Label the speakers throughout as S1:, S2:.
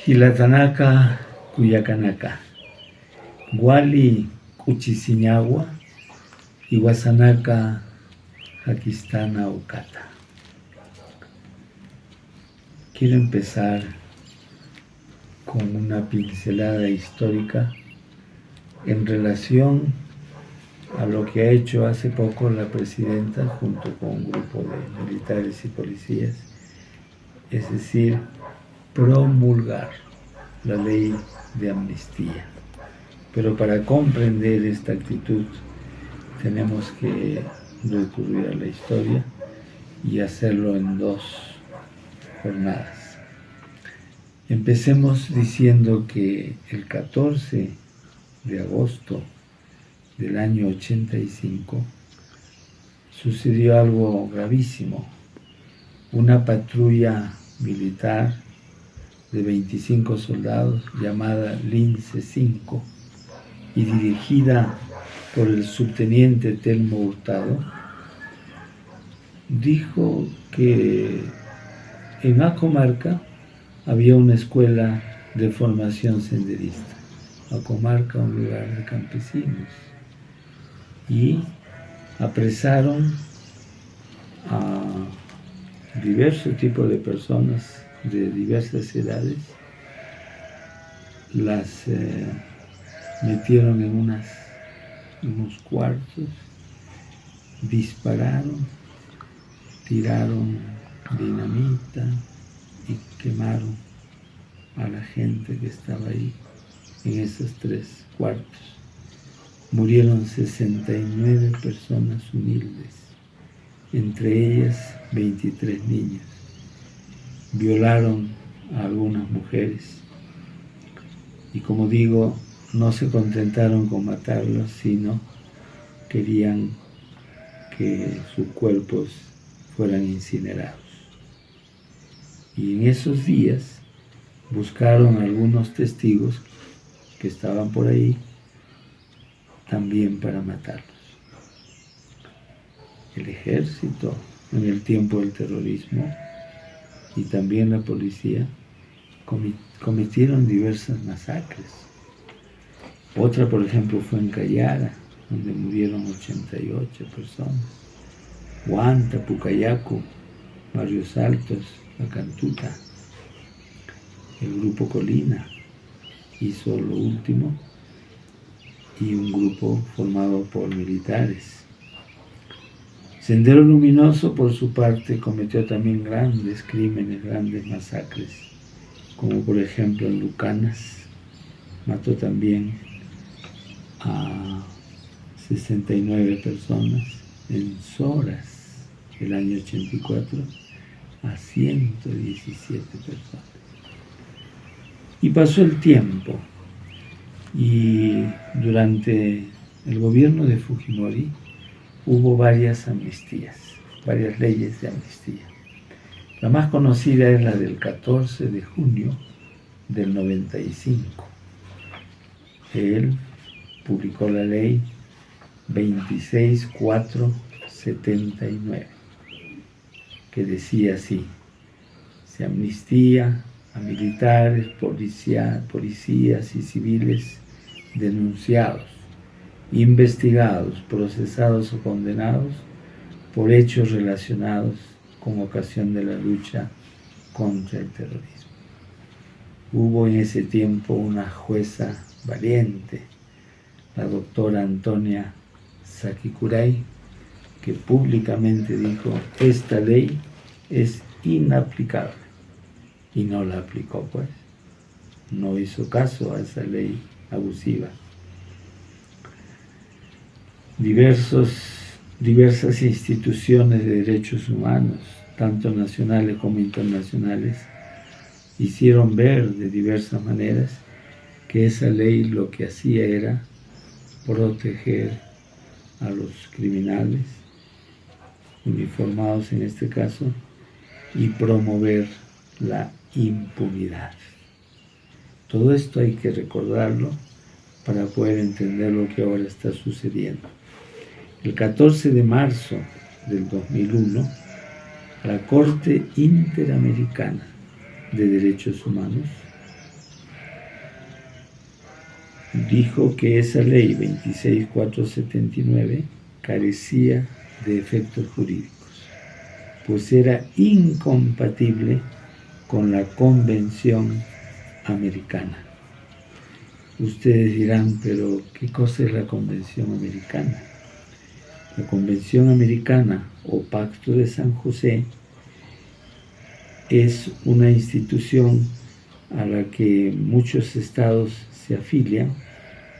S1: Quilatanaka, Cuyacanaka, Wali Cuchisiñagua, Iwasanaka, Jakistana Ocata. Quiero empezar con una pincelada histórica en relación a lo que ha hecho hace poco la presidenta junto con un grupo de militares y policías, es decir, promulgar la ley de amnistía. Pero para comprender esta actitud tenemos que recurrir a la historia y hacerlo en dos jornadas. Empecemos diciendo que el 14 de agosto del año 85 sucedió algo gravísimo. Una patrulla militar de 25 soldados llamada Lince 5 y dirigida por el subteniente Telmo Hurtado dijo que en Acomarca había una escuela de formación senderista. Acomarca, un lugar de campesinos, y apresaron a diversos tipos de personas de diversas edades, las metieron en unos cuartos, dispararon, tiraron dinamita y quemaron a la gente que estaba ahí en esos 3 cuartos. Murieron 69 personas humildes, entre ellas 23 niños. Violaron a algunas mujeres y, como digo, no se contentaron con matarlos, sino querían que sus cuerpos fueran incinerados. Y en esos días buscaron a algunos testigos que estaban por ahí también para matarlos. El ejército en el tiempo del terrorismo y también la policía cometieron diversas masacres. Otra, por ejemplo, fue en Cayara, donde murieron 88 personas. Huanta, Pucayaco, Barrios Altos, Acantuta. El grupo Colina hizo lo último, y un grupo formado por militares. Sendero Luminoso, por su parte, cometió también grandes crímenes, grandes masacres, como por ejemplo en Lucanas, mató también a 69 personas, en Soras, el año 84, a 117 personas. Y pasó el tiempo, y durante el gobierno de Fujimori hubo varias amnistías, varias leyes de amnistía. La más conocida es la del 14 de junio del 95. Él publicó la ley 26479, que decía así: se amnistía a militares, policías y civiles denunciados, investigados, procesados o condenados por hechos relacionados con ocasión de la lucha contra el terrorismo. Hubo en ese tiempo una jueza valiente, la doctora Antonia Sakikurai, que públicamente dijo: esta ley es inaplicable, y no la aplicó, pues. No hizo caso a esa ley abusiva. Diversas instituciones de derechos humanos, tanto nacionales como internacionales, hicieron ver de diversas maneras que esa ley lo que hacía era proteger a los criminales, uniformados en este caso, y promover la impunidad. Todo esto hay que recordarlo para poder entender lo que ahora está sucediendo. El 14 de marzo del 2001, la Corte Interamericana de Derechos Humanos dijo que esa ley 26479 carecía de efectos jurídicos, pues era incompatible con la Convención Americana. Ustedes dirán, pero ¿qué cosa es la Convención Americana? La Convención Americana o Pacto de San José es una institución a la que muchos estados se afilian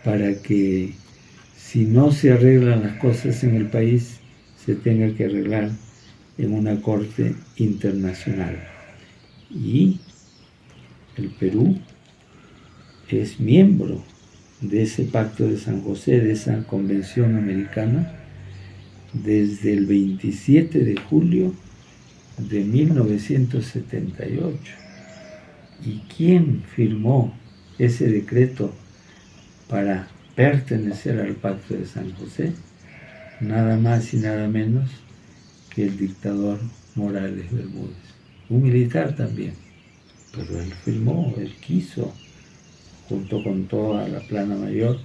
S1: para que, si no se arreglan las cosas en el país, se tenga que arreglar en una corte internacional. Y el Perú es miembro de ese Pacto de San José, de esa Convención Americana, desde el 27 de julio de 1978. ¿Y quién firmó ese decreto para pertenecer al Pacto de San José? Nada más y nada menos que el dictador Morales Bermúdez, un militar también, pero él firmó, él quiso, junto con toda la plana mayor,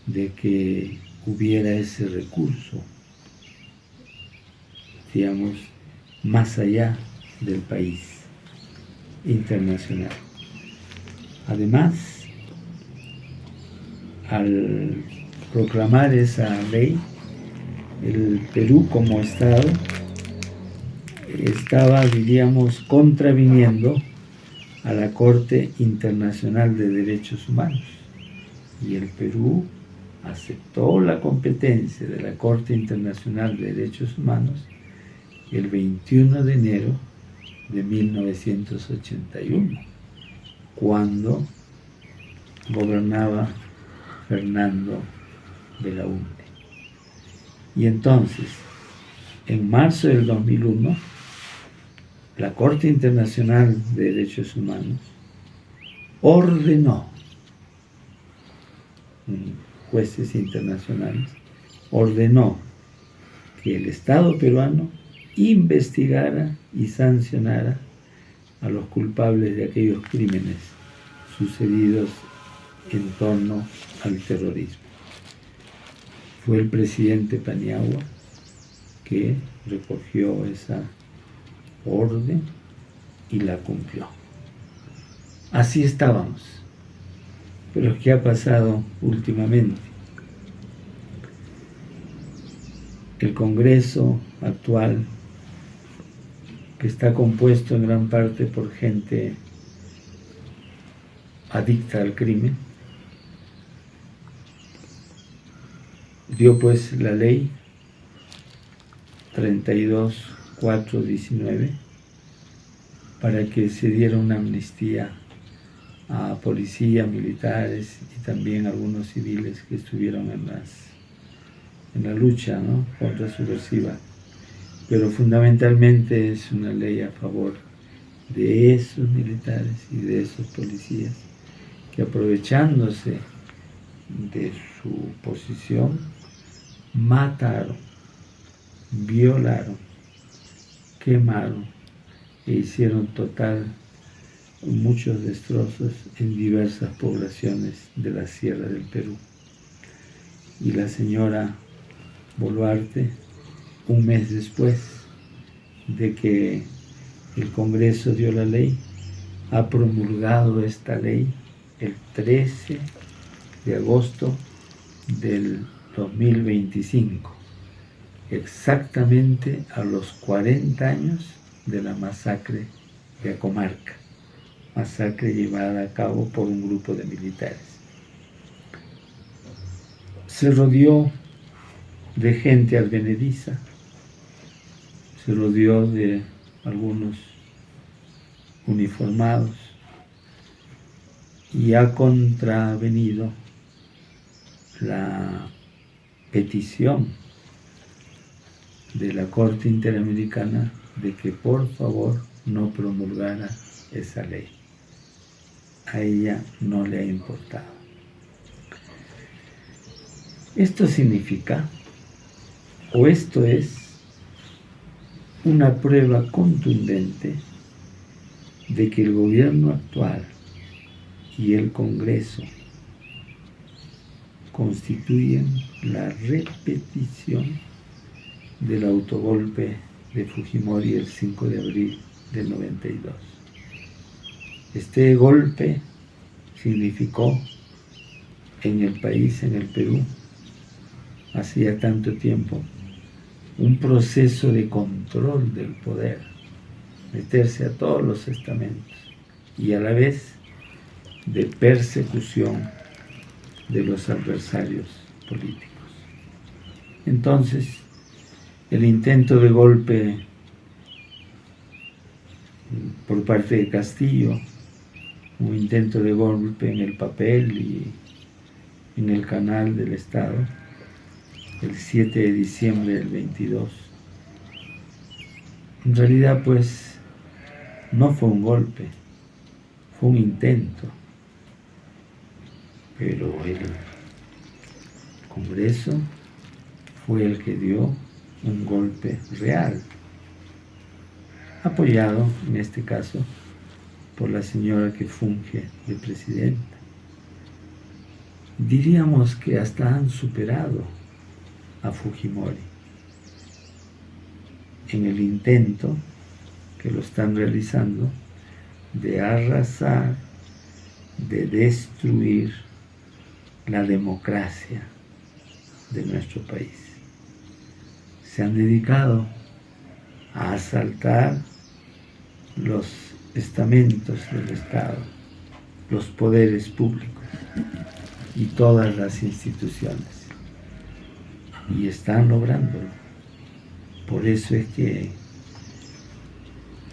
S1: de que hubiera ese recurso, digamos, más allá del país, internacional. Además, al proclamar esa ley, el Perú como Estado estaba, diríamos, contraviniendo a la Corte Internacional de Derechos Humanos. Y el Perú aceptó la competencia de la Corte Internacional de Derechos Humanos el 21 de enero de 1981, cuando gobernaba Fernando Belaúnde. Y entonces, en marzo del 2001, la Corte Internacional de Derechos Humanos ordenó, jueces internacionales, ordenó que el Estado peruano investigara y sancionara a los culpables de aquellos crímenes sucedidos en torno al terrorismo. Fue el presidente Paniagua que recogió esa orden y la cumplió. Así estábamos. Pero ¿qué ha pasado últimamente? El Congreso actual, que está compuesto en gran parte por gente adicta al crimen, dio pues la ley 32.419 para que se diera una amnistía a policías, militares y también algunos civiles que estuvieron en la lucha, ¿no?, contrasubversiva. Pero fundamentalmente es una ley a favor de esos militares y de esos policías que, aprovechándose de su posición, mataron, violaron, quemaron e hicieron muchos destrozos en diversas poblaciones de la Sierra del Perú. Y la señora Boluarte, un mes después de que el Congreso dio la ley, ha promulgado esta ley el 13 de agosto del 2025, exactamente a los 40 años de la masacre de Acomarca, masacre llevada a cabo por un grupo de militares. Se rodeó de gente advenediza, se rodeó de algunos uniformados y ha contravenido la petición de la Corte Interamericana de que por favor no promulgara esa ley. A ella no le ha importado. Esto significa, o esto es, una prueba contundente de que el gobierno actual y el Congreso constituyen la repetición del autogolpe de Fujimori el 5 de abril del 92. Este golpe significó en el país, en el Perú, hacía tanto tiempo, un proceso de control del poder, meterse a todos los estamentos y a la vez de persecución de los adversarios políticos. Entonces, el intento de golpe por parte de Castillo, un intento de golpe en el papel y en el canal del Estado, el 7 de diciembre del 22. En realidad, pues, no fue un golpe, fue un intento, pero el Congreso fue el que dio un golpe real, apoyado en este caso por la señora que funge de presidenta. Diríamos que hasta han superado a Fujimori en el intento que lo están realizando de arrasar, de destruir la democracia de nuestro país. Se han dedicado a asaltar los estamentos del Estado, los poderes públicos y todas las instituciones. Y están lográndolo. Por eso es que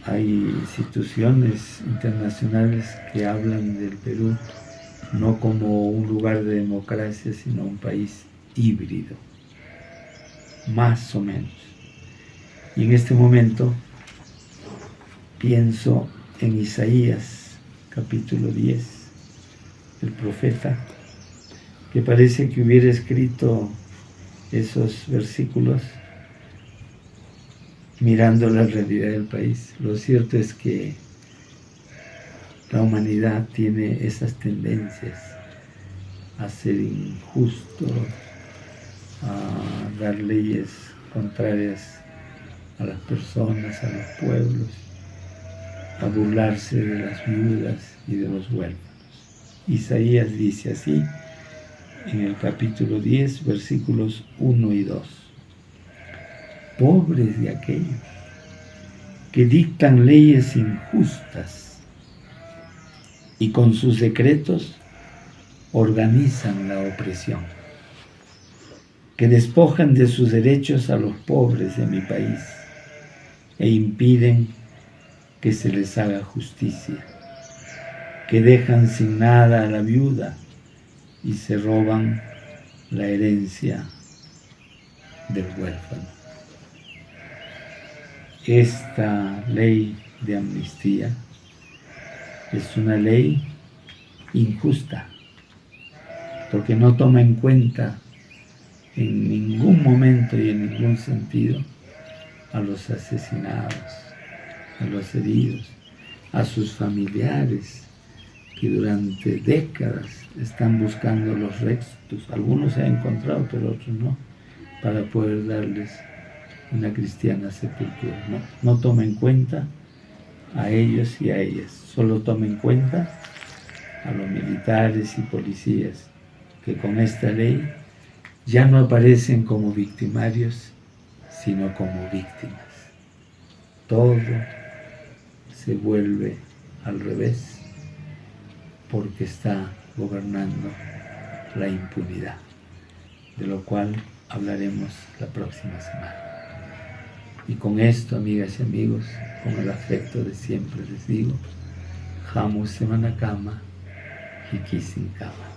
S1: hay instituciones internacionales que hablan del Perú no como un lugar de democracia, sino un país híbrido, más o menos. Y en este momento pienso en Isaías, capítulo 10, el profeta, que parece que hubiera escrito esos versículos mirando la realidad del país. Lo cierto es que la humanidad tiene esas tendencias a ser injusto, a dar leyes contrarias a las personas, a los pueblos, a burlarse de las viudas y de los huérfanos. Isaías dice así en el capítulo 10, versículos 1 y 2. Pobres de aquellos que dictan leyes injustas y con sus decretos organizan la opresión, que despojan de sus derechos a los pobres de mi país e impiden que se les haga justicia, que dejan sin nada a la viuda y se roban la herencia del huérfano. Esta ley de amnistía es una ley injusta, porque no toma en cuenta en ningún momento y en ningún sentido a los asesinados, a los heridos, a sus familiares que durante décadas están buscando los restos. Algunos se han encontrado, pero otros no, para poder darles una cristiana sepultura. No toma en cuenta a ellos y a ellas, solo toma en cuenta a los militares y policías que con esta ley ya no aparecen como victimarios, sino como víctimas. Todo se vuelve al revés porque está gobernando la impunidad, de lo cual hablaremos la próxima semana. Y con esto, amigas y amigos, con el afecto de siempre les digo, Hamu Semanakama, Hiki Sin Kama.